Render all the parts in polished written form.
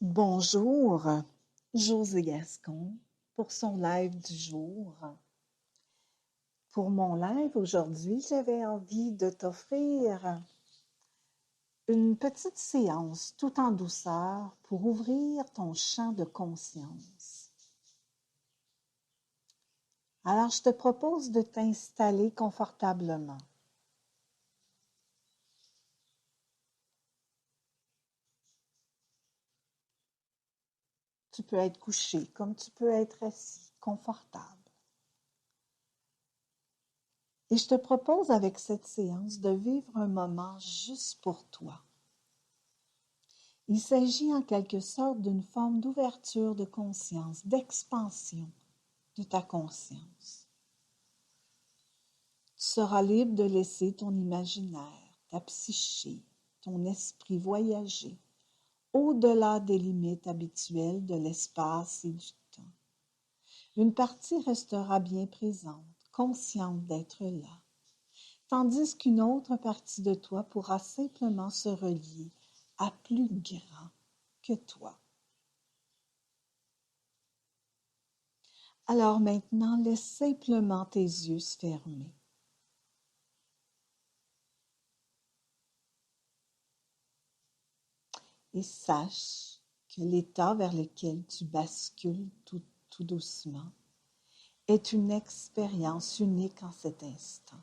Bonjour, José Gascon pour son live du jour. Pour mon live aujourd'hui, j'avais envie de t'offrir une petite séance tout en douceur pour ouvrir ton champ de conscience. Alors, je te propose de t'installer confortablement. Tu peux être couché comme tu peux être assis, confortable. Et je te propose avec cette séance de vivre un moment juste pour toi. Il s'agit en quelque sorte d'une forme d'ouverture de conscience, d'expansion de ta conscience. Tu seras libre de laisser ton imaginaire, ta psyché, ton esprit voyager au-delà des limites habituelles de l'espace et du temps. Une partie restera bien présente, consciente d'être là, tandis qu'une autre partie de toi pourra simplement se relier à plus grand que toi. Alors maintenant, laisse simplement tes yeux se fermer. Et sache que l'état vers lequel tu bascules tout doucement est une expérience unique en cet instant.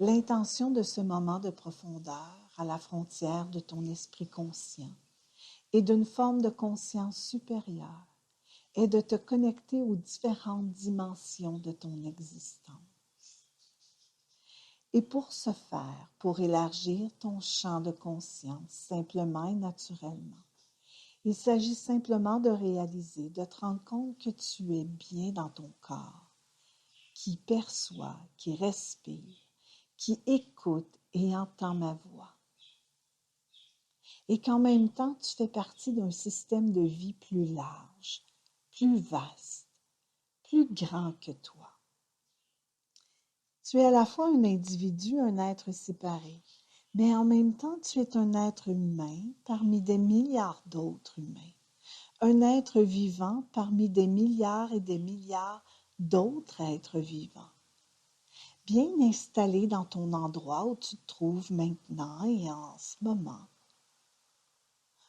L'intention de ce moment de profondeur à la frontière de ton esprit conscient et d'une forme de conscience supérieure est de te connecter aux différentes dimensions de ton existence. Et pour ce faire, pour élargir ton champ de conscience simplement et naturellement, il s'agit simplement de réaliser, de te rendre compte que tu es bien dans ton corps, qui perçoit, qui respire, qui écoute et entend ma voix. Et qu'en même temps, tu fais partie d'un système de vie plus large, plus vaste, plus grand que toi. Tu es à la fois un individu, un être séparé, mais en même temps, tu es un être humain parmi des milliards d'autres humains. Un être vivant parmi des milliards et des milliards d'autres êtres vivants. Bien installé dans ton endroit où tu te trouves maintenant et en ce moment.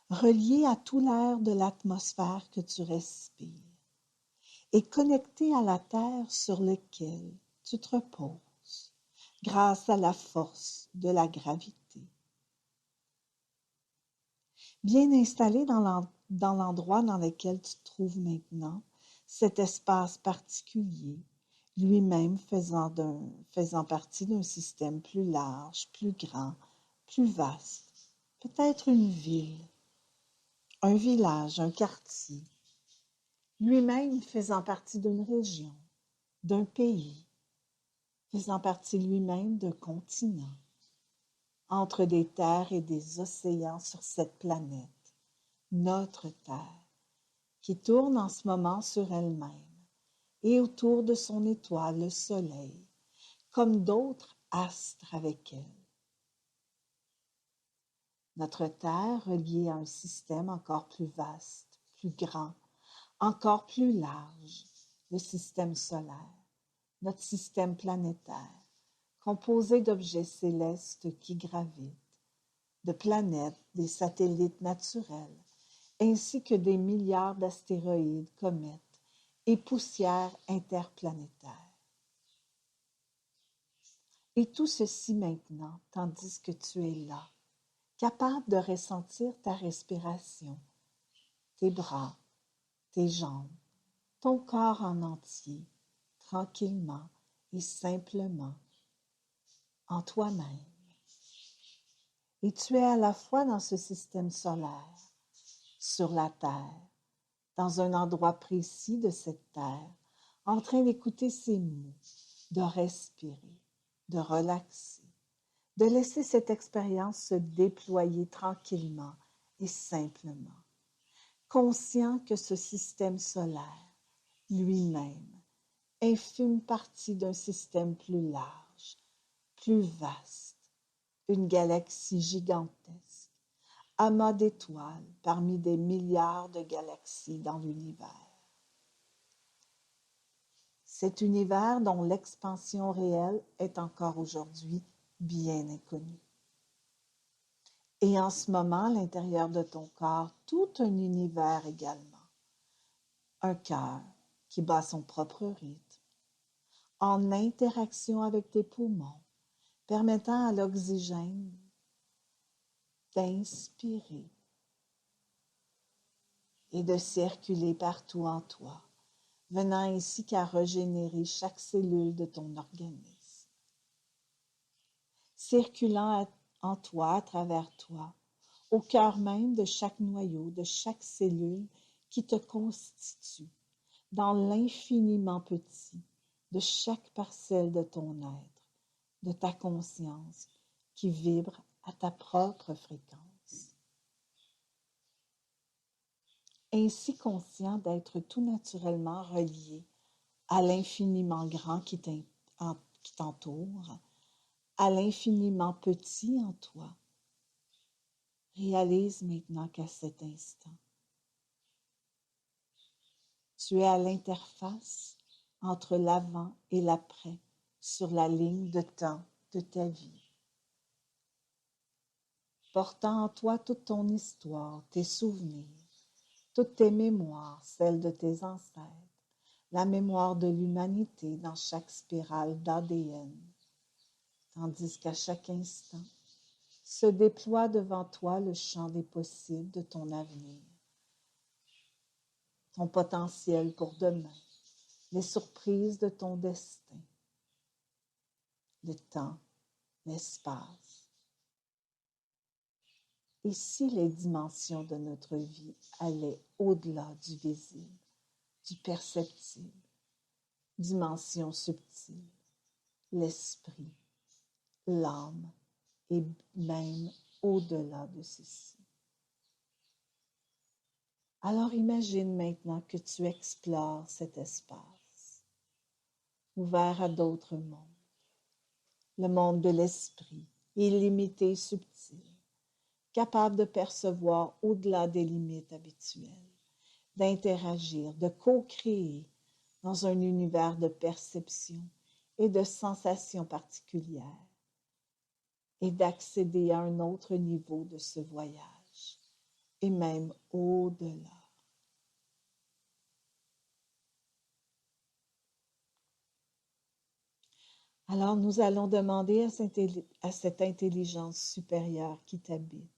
Relié à tout l'air de l'atmosphère que tu respires. Et connecté à la terre sur laquelle tu te reposes, grâce à la force de la gravité. Bien installé dans l'endroit dans lequel tu te trouves maintenant, cet espace particulier, lui-même faisant partie d'un système plus large, plus grand, plus vaste, peut-être une ville, un village, un quartier, lui-même faisant partie d'une région, d'un pays, faisant partie lui-même d'un continent, entre des terres et des océans sur cette planète, notre Terre, qui tourne en ce moment sur elle-même et autour de son étoile, le Soleil, comme d'autres astres avec elle. Notre Terre reliée à un système encore plus vaste, plus grand, encore plus large, le système solaire, notre système planétaire, composé d'objets célestes qui gravitent, de planètes, des satellites naturels, ainsi que des milliards d'astéroïdes, comètes et poussières interplanétaires. Et tout ceci maintenant, tandis que tu es là, capable de ressentir ta respiration, tes bras, tes jambes, ton corps en entier, tranquillement et simplement, en toi-même. Et tu es à la fois dans ce système solaire, sur la Terre, dans un endroit précis de cette Terre, en train d'écouter ces mots, de respirer, de relaxer, de laisser cette expérience se déployer tranquillement et simplement, conscient que ce système solaire, lui-même, infime partie d'un système plus large, plus vaste, une galaxie gigantesque, amas d'étoiles parmi des milliards de galaxies dans l'univers. Cet univers dont l'expansion réelle est encore aujourd'hui bien inconnue. Et en ce moment, à l'intérieur de ton corps, tout un univers également. Un cœur qui bat son propre rythme, en interaction avec tes poumons, permettant à l'oxygène d'inspirer et de circuler partout en toi, venant ainsi qu'à régénérer chaque cellule de ton organisme. Circulant en toi, à travers toi, au cœur même de chaque noyau, de chaque cellule qui te constitue, dans l'infiniment petit de chaque parcelle de ton être, de ta conscience qui vibre à ta propre fréquence. Ainsi conscient d'être tout naturellement relié à l'infiniment grand qui t'entoure, à l'infiniment petit en toi. Réalise maintenant qu'à cet instant, tu es à l'interface entre l'avant et l'après sur la ligne de temps de ta vie, portant en toi toute ton histoire, tes souvenirs, toutes tes mémoires, celles de tes ancêtres, la mémoire de l'humanité dans chaque spirale d'ADN, tandis qu'à chaque instant se déploie devant toi le champ des possibles de ton avenir, ton potentiel pour demain, les surprises de ton destin, le temps, l'espace. Et si les dimensions de notre vie allaient au-delà du visible, du perceptible, dimension subtile, l'esprit, l'âme et même au-delà de ceci. Alors imagine maintenant que tu explores cet espace, ouvert à d'autres mondes, le monde de l'esprit, illimité et subtil, capable de percevoir au-delà des limites habituelles, d'interagir, de co-créer dans un univers de perception et de sensations particulières, et d'accéder à un autre niveau de ce voyage, et même au-delà. Alors nous allons demander à cette intelligence supérieure qui t'habite,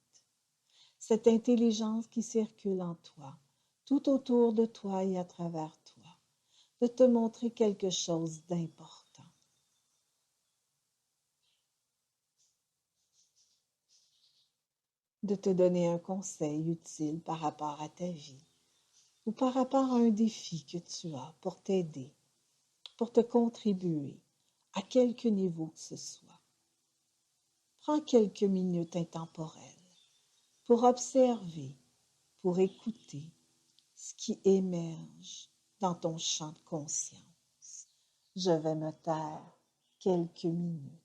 cette intelligence qui circule en toi, tout autour de toi et à travers toi, de te montrer quelque chose d'important. De te donner un conseil utile par rapport à ta vie ou par rapport à un défi que tu as pour t'aider, pour te contribuer à quelque niveau que ce soit. Prends quelques minutes intemporelles pour observer, pour écouter ce qui émerge dans ton champ de conscience. Je vais me taire quelques minutes.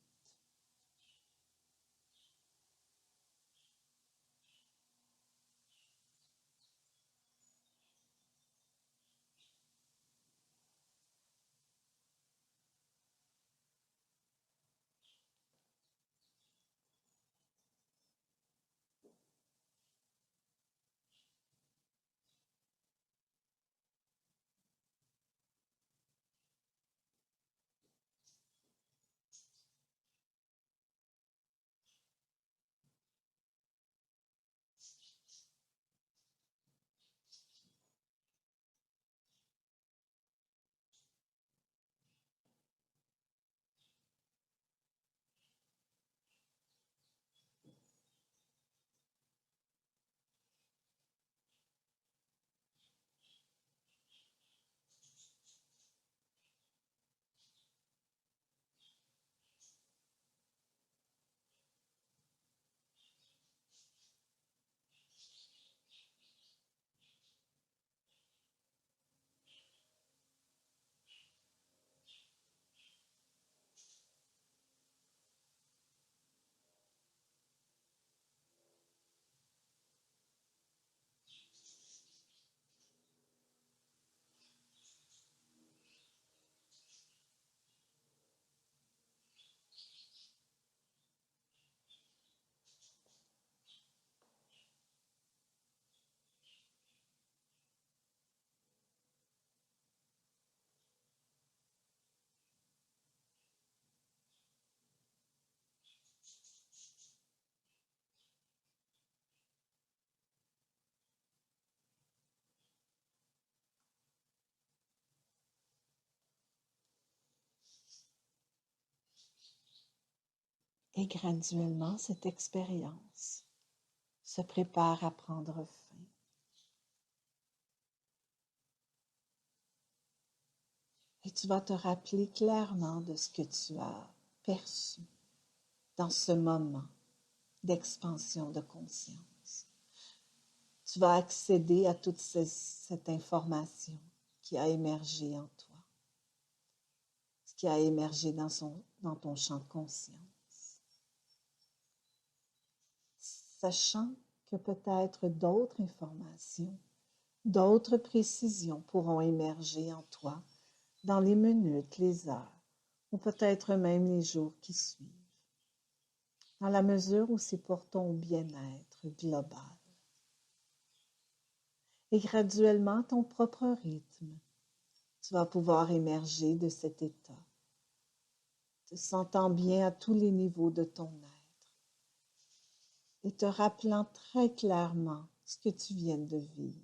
Et graduellement, cette expérience se prépare à prendre fin. Et tu vas te rappeler clairement de ce que tu as perçu dans ce moment d'expansion de conscience. Tu vas accéder à toute cette information qui a émergé en toi, ce qui a émergé dans ton champ de conscience. Sachant que peut-être d'autres informations, d'autres précisions pourront émerger en toi dans les minutes, les heures, ou peut-être même les jours qui suivent, dans la mesure où c'est pour ton bien-être global. Et graduellement, ton propre rythme, tu vas pouvoir émerger de cet état, te sentant bien à tous les niveaux de ton être et te rappelant très clairement ce que tu viens de vivre.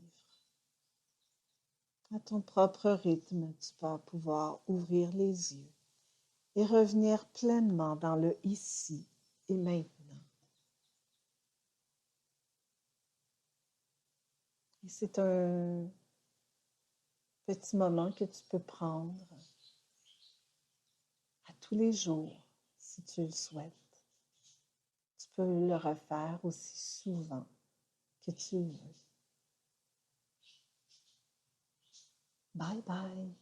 À ton propre rythme, tu vas pouvoir ouvrir les yeux et revenir pleinement dans le ici et maintenant. Et c'est un petit moment que tu peux prendre à tous les jours si tu le souhaites. Tu peux le refaire aussi souvent que tu veux. Bye bye.